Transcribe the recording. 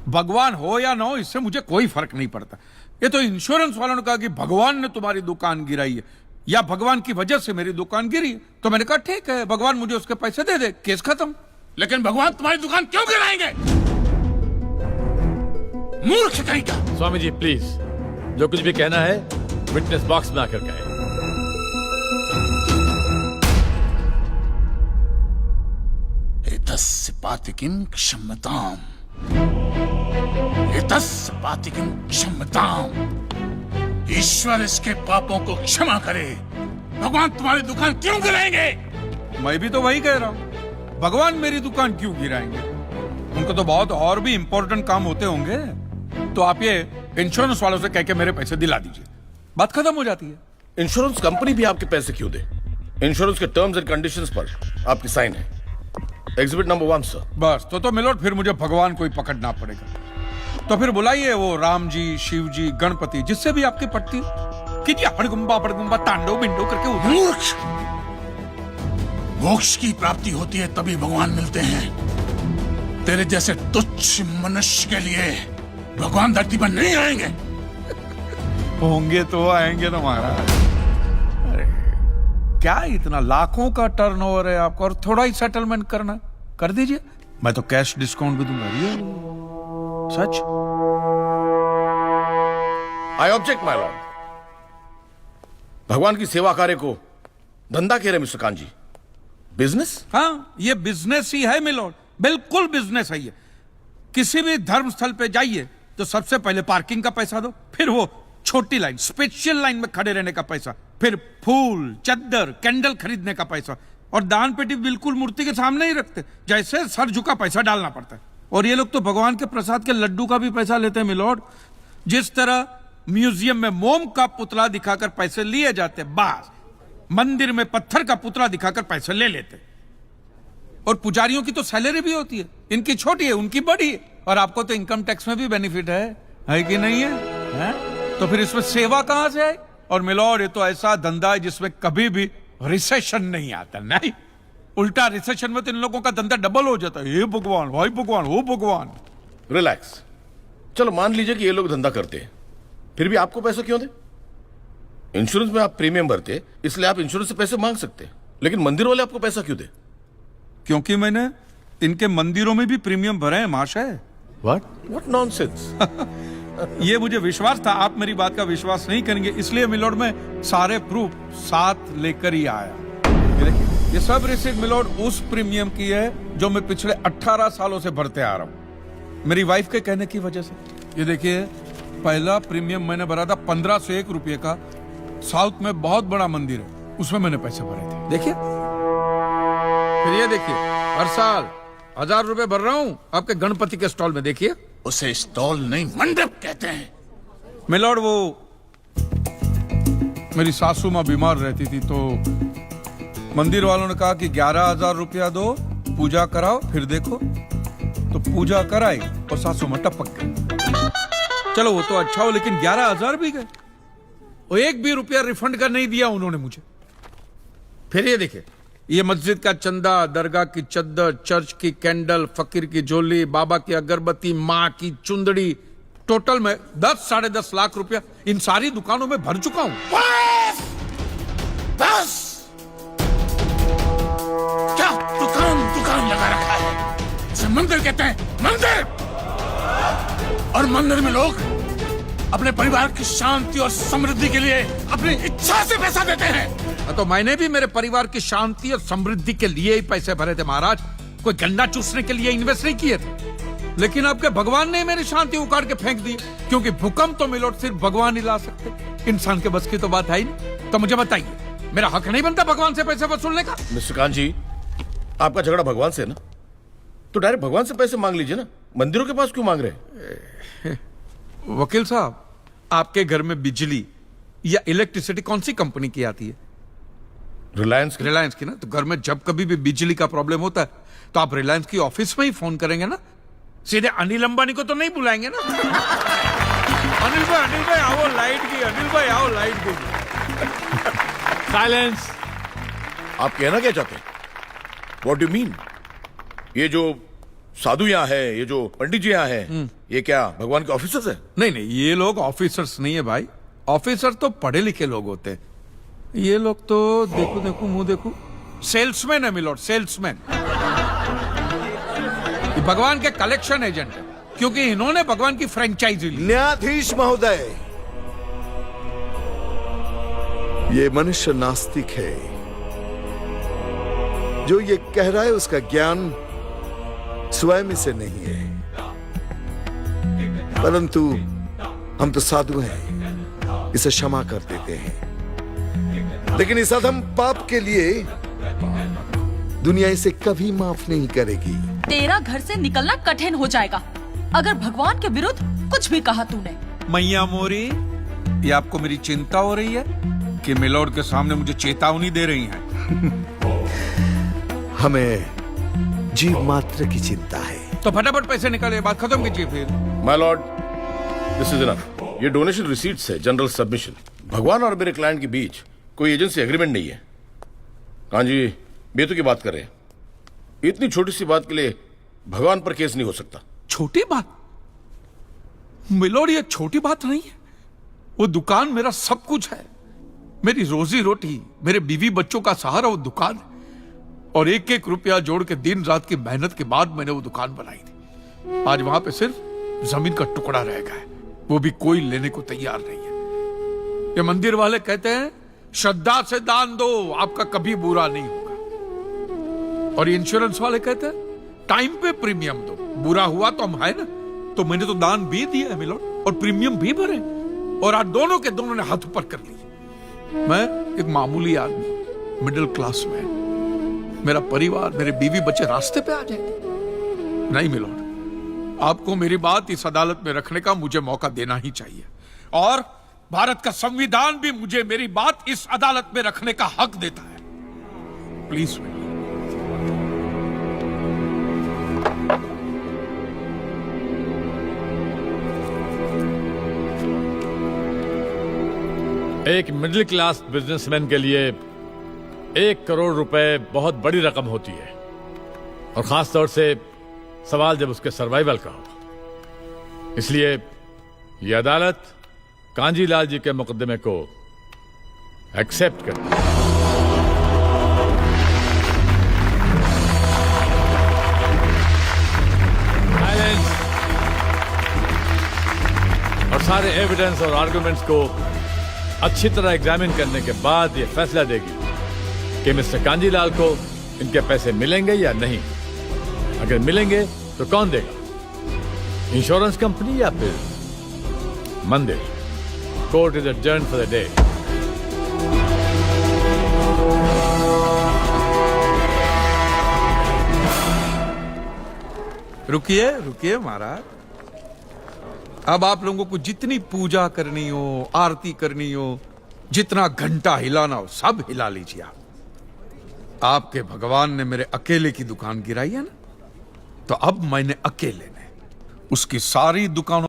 भगवान हो या ना हो इससे मुझे कोई फर्क नहीं पड़ता। ये तो इंश्योरेंस वालों ने कहा कि भगवान ने तुम्हारी दुकान गिराई है या भगवान की वजह से मेरी दुकान गिरी है, तो मैंने कहा ठीक है, भगवान मुझे उसके पैसे दे दे, केस खत्म। लेकिन भगवान तुम्हारी दुकान क्यों गिराएंगे? मूर्ख कहीं का। स्वामी जी प्लीज, जो कुछ भी कहना है विटनेस बॉक्स में आकर कहें। एतस्य पातिकीं क्षम्यताम्, एतस्य पातिकीं क्षम्यताम्। ईश्वर इसके पापों को क्षमा करे। भगवान तुम्हारी दुकान क्यों गिराएंगे? मैं भी तो वही कह रहा हूं, भगवान मेरी दुकान क्यों गिराएंगे? उनको तो बहुत और भी इंपॉर्टेंट काम होते होंगे। तो आप ये इंश्योरेंस वालों से कह के मेरे पैसे दिला दीजिए, बात खत्म हो जाती है। इंश्योरेंस कंपनी भी आपके पैसे क्यों दे? इंश्योरेंस के टर्म्स एंड कंडीशंस पर आपकी साइन है। Exhibit number 1 sir. बस तो मिलोट फिर मुझे भगवान को ही पकड़ना पड़ेगा। तो फिर बुलाइए वो राम जी, शिव जी, गणपति, जिससे भी आपकी पट्टी कीजिए, हड़गुम्बा तांडव बिंडो करके उधर। मूर्ख! मोक्ष की प्राप्ति होती है तभी भगवान मिलते हैं। तेरे जैसे तुच्छ मनुष्य के लिए भगवान धरती पर नहीं आएंगे। होंगे तो आएंगे ना महाराज। अरे क्या इतना लाखों का टर्नओवर है आपका, और थोड़ा ही सेटलमेंट करना, कर दीजिए, मैं तो कैश डिस्काउंट भी दूंगा। ये सच। I object my lord. भगवान की सेवा कार्य को धंधा कह रहे मिस्टर कान जी, बिजनेस? हाँ, ये बिजनेस ही है मिलोट, बिल्कुल बिजनेस है ये। किसी भी धर्म स्थल पे जाइए तो सबसे पहले पार्किंग का पैसा दो, फिर वो छोटी लाइन, स्पेशल लाइन में खड़े रहने का पैसा, फिर फूल, चद्दर, कैंडल खरीदने का पैसा, और दान पेटी बिल्कुल मूर्ति के सामने ही रखते, जैसे सर झुका पैसा डालना पड़ता है। और ये लोग तो भगवान के प्रसाद के लड्डू का भी पैसा लेते हैं मिलोट। जिस तरह म्यूजियम में मोम का पुतला दिखाकर पैसे लिए जाते, बस मंदिर में पत्थर का पुतला दिखाकर पैसे ले लेते। और पुजारियों की तो सैलरी भी होती है, इनकी छोटी है, उनकी बड़ी है। और आपको तो इनकम टैक्स में भी बेनिफिट है कि नहीं है? तो फिर इसमें सेवा कहां से है? और मिलोड, ये तो ऐसा धंधा है जिसमें कभी भी रिसेशन नहीं आता। नहीं, उल्टा रिसेशन में तो इन लोगों का धंधा डबल हो जाता है। हे भगवान, भाई भगवान, हो भगवान। रिलैक्स। चलो मान लीजिए कि ये लोग धंधा करते हैं, फिर भी आपको पैसे क्यों दे? इंश्योरेंस में आप प्रीमियम भरते, इसलिए आप इंश्योरेंस से पैसे मांग सकते, लेकिन मंदिर वाले आपको पैसा क्यों दे? क्योंकि मैंने इनके मंदिरों में भी प्रीमियम भरे हैं महाशय। What nonsense! ये मुझे विश्वास था, आप मेरी बात का विश्वास नहीं करेंगे, इसलिए मिलोड में सारे प्रूफ साथ लेकर ही आया। ये सब रिसीट मिलोड उस प्रीमियम की है जो मैं पिछले 18 सालों से भरते आ रहा हूं, मेरी वाइफ के कहने की वजह से। ये देखिए, पहला प्रीमियम मैंने भरा था 1501 रुपये का, साउथ में बहुत बड़ा मंदिर है, उसमें मैंने पैसे भरे थे। देखिए, फिर ये देखिए, हर साल 1000 रुपए भर रहा हूं आपके गणपति के स्टॉल में। देखिए, उसे स्टॉल नहीं मंडप कहते हैं। मिलोड, वो मेरी सासू माँ बीमार रहती थी, तो मंदिर वालों ने कहा कि 11,000 रुपया दो, पूजा कराओ, फिर देखो। तो पूजा कराई और सासू माँ टपक गई। चलो वो तो अच्छा हो, लेकिन 11,000 भी गए, और एक भी रुपया रिफंड का नहीं दिया उन्होंने मुझे। फिर ये देखिए, ये मस्जिद का चंदा, दरगाह की चद्दर, चर्च की कैंडल, फकीर की झोली, बाबा की अगरबत्ती, माँ की चुंदड़ी, टोटल में 10-10.5 लाख रुपया इन सारी दुकानों में भर चुका हूं। बस! क्या दुकान लगा रखा है? इसे मंदिर कहते हैं, मंदिर! और मंदिर में लोग अपने परिवार की शांति और समृद्धि के लिए अपनी इच्छा से पैसा देते हैं। तो मैंने भी मेरे परिवार की शांति और समृद्धि के लिए ही पैसे भरे थे महाराज, कोई गन्ना चूसने के लिए इन्वेस्ट नहीं किए थे। लेकिन आपके भगवान ने मेरी शांति उखाड़ के फेंक दी, क्योंकि भूकंप तो मिलोट सिर्फ भगवान ही ला सकते, इंसान के बस की तो बात है ही नहीं। तो मुझे बताइए, मेरा हक नहीं बनता भगवान से पैसे वसूलने का? मिस्टर कान जी, आपका झगड़ा भगवान से है ना, तो डायरेक्ट भगवान से पैसे मांग लीजिए ना, मंदिरों के पास क्यों मांग रहे? वकील साहब, आपके घर में बिजली या इलेक्ट्रिसिटी कौन सी कंपनी की आती है? रिलायंस की ना। तो घर में जब कभी भी बिजली का प्रॉब्लम होता है तो आप रिलायंस की ऑफिस में ही फोन करेंगे ना, सीधे अनिल अंबानी को तो नहीं बुलाएंगे ना। अनिल भाई आओ लाइट की, अनिल भाई आओ लाइट की। साइलेंस। आप कहना क्या चाहते हैं? What do mean? ये जो साधु यहाँ है, ये जो पंडित जी यहाँ है, ये क्या भगवान के ऑफिसर्स है? नहीं नहीं, ये लोग ऑफिसर्स नहीं है भाई। ऑफिसर तो पढ़े लिखे लोग होते हैं। ये लोग तो देखो देखो मुंह देखो, सेल्समैन है मिलोड, सेल्समैन। ये भगवान के कलेक्शन एजेंट है, क्योंकि इन्होंने भगवान की फ्रेंचाइजी ली। न्यायाधीश महोदय, ये मनुष्य नास्तिक है। जो ये कह रहा है उसका ज्ञान स्वयं से नहीं है, परंतु हम तो साधु हैं, इसे क्षमा कर देते हैं। लेकिन इस अधम पाप के लिए दुनिया इसे कभी माफ नहीं करेगी। तेरा घर से निकलना कठिन हो जाएगा अगर भगवान के विरुद्ध कुछ भी कहा तूने। मैया मोरी, ये आपको मेरी चिंता हो रही है कि मिलोड के सामने मुझे चेतावनी दे रही हैं? हमें जीव मात्र की चिंता है। तो फटाफट पैसे निकाले, बात खत्म कीजिए फिर। My Lord, this is enough. ये डोनेशन रिसीट्स है, जनरल सबमिशन। भगवान और मेरे क्लाइंट के बीच कोई एजेंसी एग्रीमेंट नहीं है। कांजी बेतु की बात कर रहे हैं। इतनी छोटी सी बात के लिए भगवान पर केस नहीं हो सकता। छोटी बात मिलोड, ये छोटी बात नहीं है। वो दुकान मेरा सब कुछ है, मेरी रोजी रोटी, मेरे बीवी बच्चों का सहारा वो दुकान है। और एक एक रुपया जोड़ के दिन रात की मेहनत के बाद मैंने वो दुकान बनाई थी। आज वहां पे सिर्फ जमीन का टुकड़ा रह गया है, वो भी कोई लेने को तैयार नहीं है। ये मंदिर वाले कहते हैं श्रद्धा से दान दो, आपका कभी बुरा नहीं होगा। और इंश्योरेंस वाले कहते हैं टाइम पे प्रीमियम दो, बुरा हुआ तो हम है ना। तो मैंने तो दान भी दिया है मिलोड, और प्रीमियम भी भरे, और आज दोनों के दोनों ने हाथ ऊपर कर लिए। मैं एक मामूली आदमी, मिडिल क्लास मैन, मेरा परिवार, मेरे बीवी बच्चे रास्ते पे आ जाएंगे। नहीं मिलोड, आपको मेरी बात इस अदालत में रखने का मुझे मौका देना ही चाहिए। और भारत का संविधान भी मुझे मेरी बात इस अदालत में रखने का हक देता है। Please milord. एक मिडिल क्लास बिजनेसमैन के लिए 1 करोड़ रुपए बहुत बड़ी रकम होती है, और खास तौर से सवाल जब उसके सर्वाइवल का हो। इसलिए यह अदालत कांजीलाल जी के मुकदमे को एक्सेप्ट करती है। साइलेंस। और सारे एविडेंस और आर्गुमेंट्स को अच्छी तरह एग्जामिन करने के बाद यह फैसला देगी कि मिस्टर कांजीलाल को इनके पैसे मिलेंगे या नहीं। अगर मिलेंगे तो कौन देगा, इंश्योरेंस कंपनी या फिर मंदिर? Court is adjourned for the day. रुकिए रुकिए महाराज, अब आप लोगों को जितनी पूजा करनी हो, आरती करनी हो, जितना घंटा हिलाना हो, सब हिला लीजिए आप। आपके भगवान ने मेरे अकेले की दुकान गिराई है ना, तो अब मैंने अकेले ने उसकी सारी दुकानों